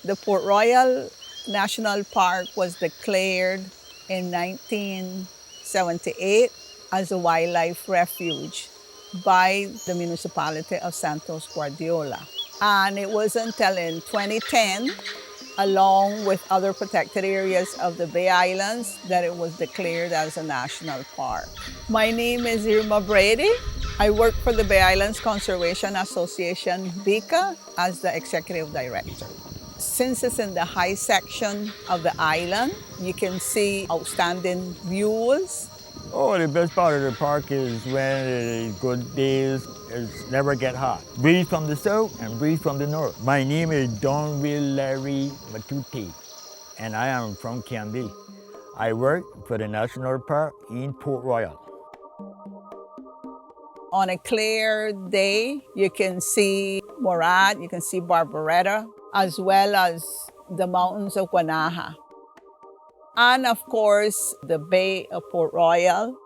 The Port Royal National Park was declared in 1978 as a wildlife refuge by the municipality of Santos Guardiola. And it wasn't until in 2010, along with other protected areas of the Bay Islands, that it was declared as a national park. My name is Irma Brady. I work for the Bay Islands Conservation Association, BICA, as the executive director. Since it's in the high section of the island, you can see outstanding views. Oh, the best part of the park is when it is good days, it's never get hot. Breeze from the south and breeze from the north. My name is Donville Larry Matute, and I am from Canby. I work for the National Park in Port Royal. On a clear day, you can see Morat, you can see Barbaretta, as well as the mountains of Guanaja. And of course, the Bay of Port Royal.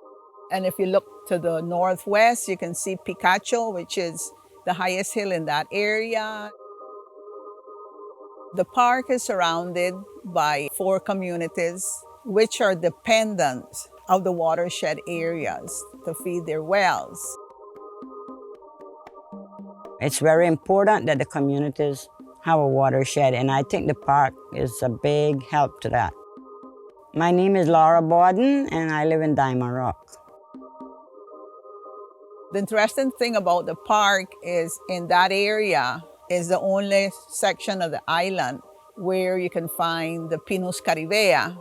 And if you look to the northwest, you can see Picacho, which is the highest hill in that area. The park is surrounded by 4 communities, which are dependent of the watershed areas to feed their wells. It's very important that the communities have a watershed, and I think the park is a big help to that. My name is Laura Borden, and I live in Diamond Rock. The interesting thing about the park is in that area is the only section of the island where you can find the Pinus caribea.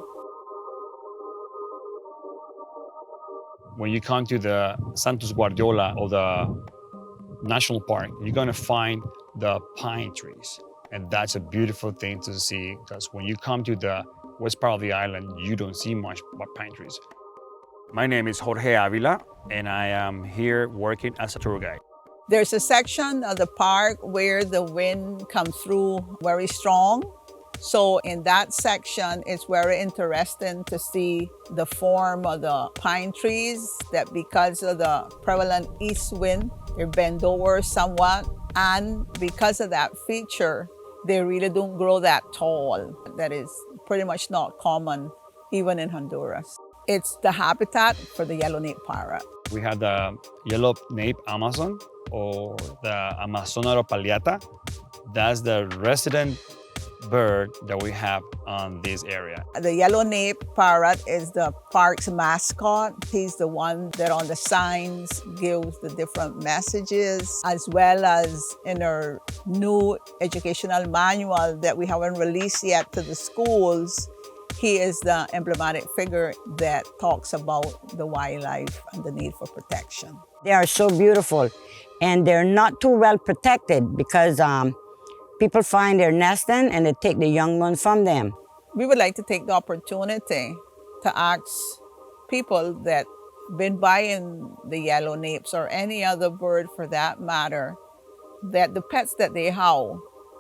When you come to the Santos Guardiola or the National Park, you're gonna find the pine trees. And that's a beautiful thing to see, because when you come to the west part of the island, you don't see much but pine trees. My name is Jorge Avila, and I am here working as a tour guide. There's a section of the park where the wind comes through very strong. So in that section, it's very interesting to see the form of the pine trees, that because of the prevalent east wind, they bend over somewhat. And because of that feature, they really don't grow that tall. That is pretty much not common, even in Honduras. It's the habitat for the yellow-naped parrot. We have the yellow-naped Amazon, or the Amazonara palliata. That's the resident bird that we have on this area. The yellow-naped parrot is the park's mascot. He's the one that on the signs gives the different messages, as well as in our new educational manual that we haven't released yet to the schools. He is the emblematic figure that talks about the wildlife and the need for protection. They are so beautiful, and they're not too well protected because people find their nesting and they take the young ones from them. We would like to take the opportunity to ask people that been buying the yellow napes or any other bird for that matter, that the pets that they have,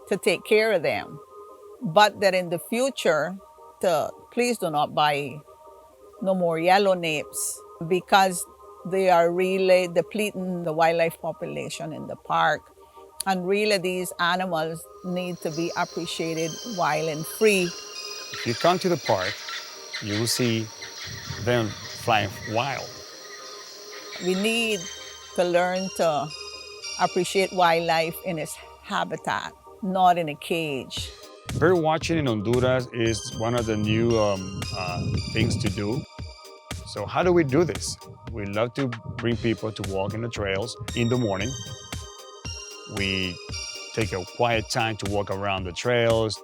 to take care of them. But that in the future, to please do not buy no more yellow napes, because they are really depleting the wildlife population in the park. And really, these animals need to be appreciated wild and free. If you come to the park, you will see them flying wild. We need to learn to appreciate wildlife in its habitat, not in a cage. Bird watching in Honduras is one of the new things to do. So how do we do this? We love to bring people to walk in the trails in the morning. We take a quiet time to walk around the trails,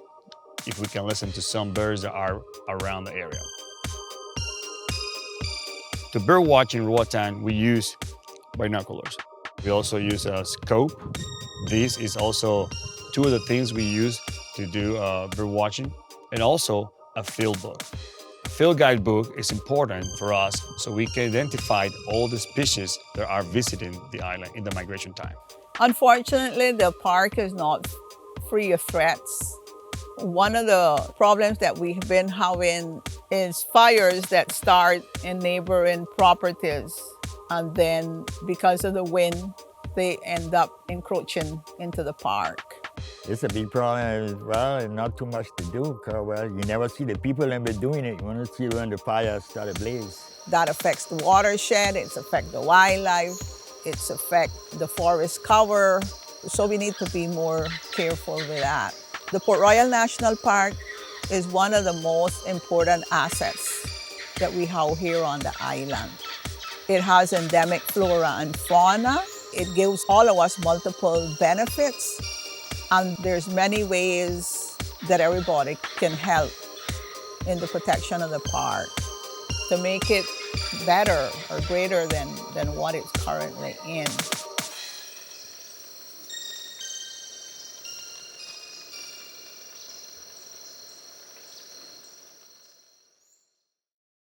if we can listen to some birds that are around the area. To bird watch in Roatan, we use binoculars. We also use a scope. This is also 2 of the things we use to do bird watching, and also a field book. A field guide book is important for us so we can identify all the species that are visiting the island in the migration time. Unfortunately, the park is not free of threats. One of the problems that we've been having is fires that start in neighboring properties, and then because of the wind, they end up encroaching into the park. It's a big problem. Well, and not too much to do, because, well, you never see the people that been doing it. You want to see when the fire start ablaze. That affects the watershed, it's affect the wildlife, it's affect the forest cover. So we need to be more careful with that. The Port Royal National Park is one of the most important assets that we have here on the island. It has endemic flora and fauna. It gives all of us multiple benefits. And there's many ways that everybody can help in the protection of the park to make it better or greater than what it's currently in.